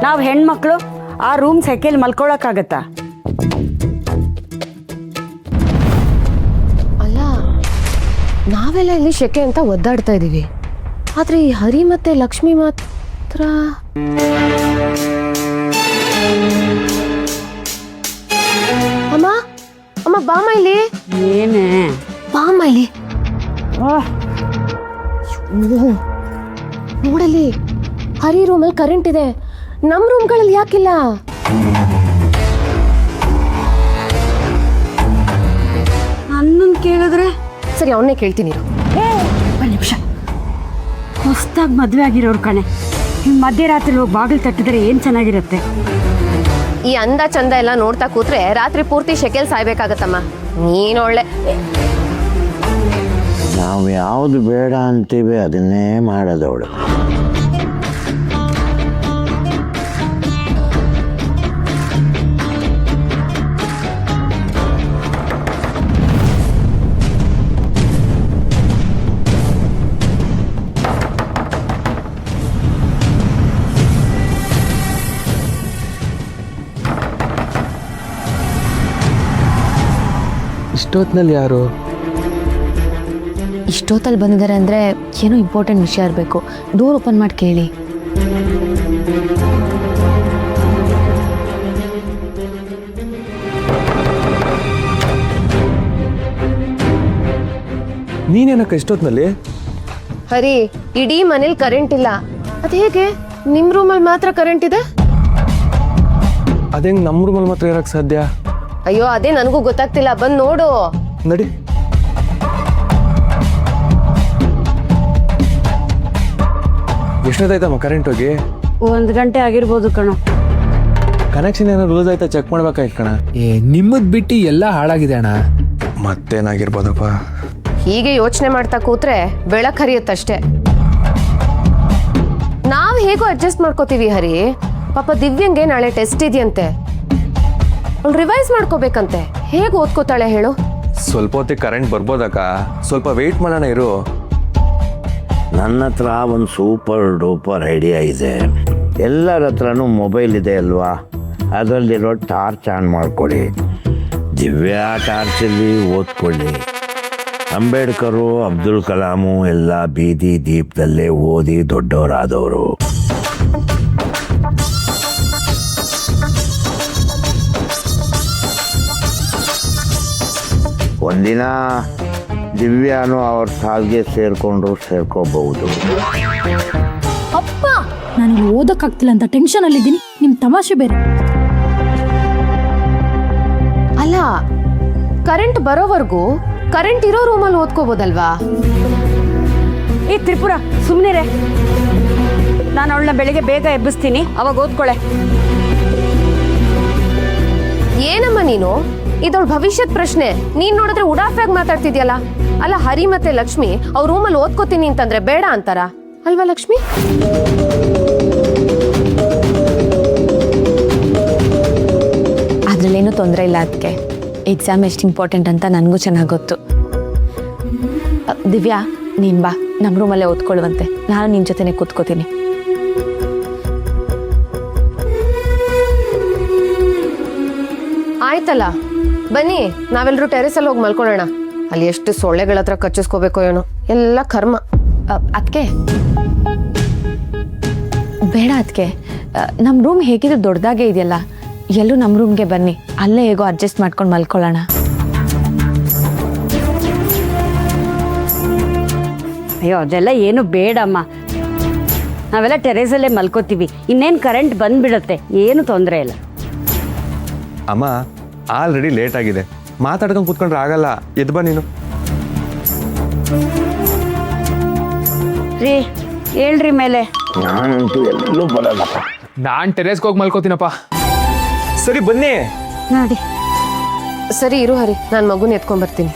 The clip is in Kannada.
ನಾವು ಹೆಣ್ಮಕ್ಳು ಆ ರೂಮ್ ಸೆಕೆಲ್ ಮಲ್ಕೊಳಕ್ಕಾಗತ್ತಾ? ಅಲ್ಲ, ನಾವೆಲ್ಲ ಇಲ್ಲಿ ಶೆಕೆ ಅಂತ ಒದ್ದಾಡ್ತಾ ಇದೀವಿ, ಆದ್ರೆ ಈ ಹರಿ ಮತ್ತೆ ಲಕ್ಷ್ಮಿ ಮಾತ್ರ ಅಮ್ಮ ಅಮ್ಮ ಬಾಮ ಇಲ್ಲಿ. ಏನೇ? ಬಾಮ ಇಲ್ಲಿ. ನೋಡಲ್ಲಿ, ಹರಿ ರೂಮಲ್ಲಿ ಕರೆಂಟ್ ಇದೆ, ನಮ್ ರೂಮ್ಗಳಲ್ಲಿ ಯಾಕಿಲ್ಲ? ನನ್ನನ್ನು ಕೇಳಿದ್ರೆ ಸರಿ, ಅವನ್ನೇ ಕೇಳ್ತೀನಿ. ಒಂದು ನಿಮಿಷ. ಹೊಸ್ದಾಗಿ ಮದುವೆ ಆಗಿರೋರು ಕಣೆ, ಮಧ್ಯರಾತ್ರಿ ಹೋಗಿ ಬಾಗಿಲು ತಟ್ಟಿದ್ರೆ ಏನು ಚೆನ್ನಾಗಿರುತ್ತೆ? ಈ ಅಂದ ಚಂದ ಎಲ್ಲ ನೋಡ್ತಾ ಕೂತ್ರೆ ರಾತ್ರಿ ಪೂರ್ತಿ ಶೆಕೆಲ್ ಸಾಯ್ಬೇಕಾಗತ್ತಮ್ಮ. ನೀನೊಳ್ಳೆ. ನಾವು ಯಾವುದು ಬೇಡ ಅಂತೀವಿ ಅದನ್ನೇ ಮಾಡೋದವಳು. ಇಷ್ಟೊತ್ತಿನಲ್ಲಿ ಯಾರು? ಇಷ್ಟೊತ್ತಲ್ಲಿ ಬಂದಿದ್ದಾರೆ ಅಂದರೆ ಏನೋ ಇಂಪಾರ್ಟೆಂಟ್ ವಿಷಯ ಇರಬೇಕು. ಡೋರ್ ಓಪನ್ ಮಾಡಿ ಕೇಳಿ. ನೀನೇನಕ್ಕ ಇಷ್ಟೊತ್ತಿನಲ್ಲಿ? ಹರಿ, ಇಡೀ ಮನೇಲಿ ಕರೆಂಟ್ ಇಲ್ಲ, ಅದ್ ಹೇಗೆ ನಿಮ್ ರೂಮಲ್ಲಿ ಮಾತ್ರ ಕರೆಂಟ್ ಇದೆ? ಅದೇಂಗ್ ನಮ್ಮ ರೂಮಲ್ಲಿ ಮಾತ್ರ ಇರಕ್ಕೆ ಸಾಧ್ಯ? ಅಯ್ಯೋ, ಅದೇ ನನಗೂ ಗೊತ್ತಾಗ್ತಿಲ್ಲ, ಬಂದ್ ನೋಡು. ನಡಿ. ಎಷ್ಟೊತ್ತಾಯ್ತಮ್ಮ ಕರೆಂಟ್ ಹೋಗಿ? 1 ಗಂಟೆ ಆಗಿರ್ಬೋದು ಕಣೋ. ಕನೆಕ್ಷನ್ ಏನಾದ್ರು ಲೂಸ್ ಆಯ್ತಾ ಚೆಕ್ ಮಾಡ್ಬೇಕಾಯ್ತು ಕಣ. ನಿಮ್ಮದ್ ಬಿಟ್ಟು ಎಲ್ಲ ಹಾಳಾಗಿದೆ ಅಣ್ಣ. ಮತ್ತೇನಾಗಿರ್ಬೋದಪ್ಪ? ಹೀಗೆ ಯೋಚನೆ ಮಾಡ್ತಾ ಕೂತ್ರೆ ಬೆಳಕ್ ಹರಿಯುತ್ತಷ್ಟೇ. ನಾವ್ ಹೇಗೋ ಅಡ್ಜಸ್ಟ್ ಮಾಡ್ಕೋತೀವಿ ಹರಿ. ಪಾಪ ದಿವ್ಯಂಗೆ ನಾಳೆ ಟೆಸ್ಟ್ ಇದೆಯಂತೆ, ಅವ್ಳು ರಿವೈಸ್ ಮಾಡ್ಕೋಬೇಕಂತೆ. ಹೇಗೆ ಓದ್ಕೋತಾಳೆ ಹೇಳು? ಸ್ವಲ್ಪ ಹೊತ್ತಿಗೆ ಕರೆಂಟ್ ಬರ್ಬೋದಕ್ಕ, ಸ್ವಲ್ಪ ವೆಯ್ಟ್ ಮಾಡೋಣ ಇರು. ನನ್ನ ಹತ್ರ ಒಂದು ಸೂಪರ್ ಡೂಪರ್ ಐಡಿಯಾ ಇದೆ. ಎಲ್ಲರ ಹತ್ರನೂ ಮೊಬೈಲ್ ಇದೆ ಅಲ್ವಾ, ಅದರಲ್ಲಿರೋ ಟಾರ್ಚ್ ಆನ್ ಮಾಡ್ಕೊಳ್ಳಿ. ದಿವ್ಯಾ ಟಾರ್ಚಲ್ಲಿ ಓದ್ಕೊಳ್ಳಿ. ಅಂಬೇಡ್ಕರು, ಅಬ್ದುಲ್ ಕಲಾಮು ಎಲ್ಲ ಬೀದಿ ದೀಪದಲ್ಲೇ ಓದಿ ದೊಡ್ಡವರಾದವರು. ಒಂದಿನ ದಿವ್ಯಾನು ಅವ್ರ ಸಾಲ್ಗೆ ಸೇರ್ಕೋಬಹುದು. ಅಪ್ಪ, ನಾನು ಓದಕ್ಕಾಗ್ತಿಲ್ಲ ಅಂತ ಟೆನ್ಷನ್ ಅಲ್ಲಿದ್ದೀನಿ, ನಿಮ್ ತಮಾಷೆ ಬೇರೆ. ಅಲ್ಲ, ಕರೆಂಟ್ ಬರೋವರೆಗೂ ಕರೆಂಟ್ ಇರೋ ರೂಮಲ್ಲಿ ಓದ್ಕೋಬೋದಲ್ವಾ? ಈ ತ್ರಿಪುರ ಸುಮ್ಮನಿರೆ, ನಾನು ಅವಳನ್ನ ಬೆಳಿಗ್ಗೆ ಬೇಗ ಎಬ್ಬಿಸ್ತೀನಿ, ಅವಾಗ ಓದ್ಕೊಳೆ. ಏನಮ್ಮ ನೀನು? ಇದೊಳ್ ಭವಿಷ್ಯದ ಪ್ರಶ್ನೆ. ನೀನ್ ನೋಡಿದ್ರೆ ಉಡಾಫೆಯಾಗಿ ಮಾತಾಡ್ತಿದ್ಯಲ್ಲ. ಅಲ್ಲ, ಹರಿ ಮತ್ತೆ ಲಕ್ಷ್ಮಿ ಅವ್ರ ರೂಮಲ್ಲಿ ಓದ್ಕೋತೀನಿ ಅಂತಂದ್ರೆ ಬೇಡ ಅಂತಾರ ಅಲ್ವಾ ಲಕ್ಷ್ಮಿ? ಅದ್ರಲ್ಲೇನೂ ತೊಂದರೆ ಇಲ್ಲ. ಅದಕ್ಕೆ ಎಕ್ಸಾಮ್ ಎಷ್ಟು ಇಂಪಾರ್ಟೆಂಟ್ ಅಂತ ನನಗೂ ಚೆನ್ನಾಗಿ ಗೊತ್ತು. ದಿವ್ಯಾ, ನೀನು ಬಾ, ನಮ್ಮ ರೂಮಲ್ಲೇ ಓದ್ಕೊಳ್ಳುವಂತೆ. ನಾನು ನಿನ್ನ ಜೊತೆನೆ ಕೂತ್ಕೋತೀನಿ. ಆಯ್ತಲ್ಲ, ಬನ್ನಿ ನಾವೆಲ್ಲರೂ ಟೆರೆಸಲ್ಲಿ ಹೋಗಿ ಮಲ್ಕೊಳ್ಳೋಣ. ಅಲ್ಲಿ ಎಷ್ಟು ಸೊಳ್ಳೆಗಳ ಹತ್ರ ಕಚ್ಚಿಸ್ಕೋಬೇಕೋ ಏನೋ, ಎಲ್ಲ ಕರ್ಮ. ಅದಕ್ಕೆ ಬೇಡ, ಅದಕ್ಕೆ ನಮ್ಮ ರೂಮ್ ಹೇಗಿದ್ರು ದೊಡ್ಡದಾಗೇ ಇದೆಯಲ್ಲ, ಎಲ್ಲೂ ನಮ್ಮ ರೂಮ್ಗೆ ಬನ್ನಿ, ಅಲ್ಲೇ ಹೇಗೋ ಅಡ್ಜಸ್ಟ್ ಮಾಡ್ಕೊಂಡು ಮಲ್ಕೊಳ್ಳೋಣ. ಅಯ್ಯೋ, ಅದೆಲ್ಲ ಏನು ಬೇಡಮ್ಮ, ನಾವೆಲ್ಲ ಟೆರೇಸಲ್ಲೇ ಮಲ್ಕೋತೀವಿ. ಇನ್ನೇನು ಕರೆಂಟ್ ಬಂದ್ಬಿಡುತ್ತೆ, ಏನು ತೊಂದರೆ ಇಲ್ಲ. ಅಮ್ಮ, ಆಲ್ರೆಡಿ ಲೇಟ್ ಆಗಿದೆ, ಮಾತಾಡ್ಕೊಂಡು ಕೂತ್ಕೊಂಡ್ರೆ ಆಗಲ್ಲ. ಎದ್ದು ಬಾ ನೀನು. ರೀ, ಹೇಳ್ರಿ ಮೇಲೆ. ನಾನಂತೂ ಎಲ್ಲೂ ಬರಲ್ಲಪ್ಪ. ನಾನ್ ಟೆರೇಸ್ಗೆ ಹೋಗಿ ಮಲ್ಕೋತೀನಪ್ಪ. ಸರಿ ಬನ್ನಿ. ನೋಡಿ, ಸರಿ ಇರು ಹರಿ, ನಾನು ಮಗುನ ಎತ್ಕೊಂಡ್ ಬರ್ತೀನಿ.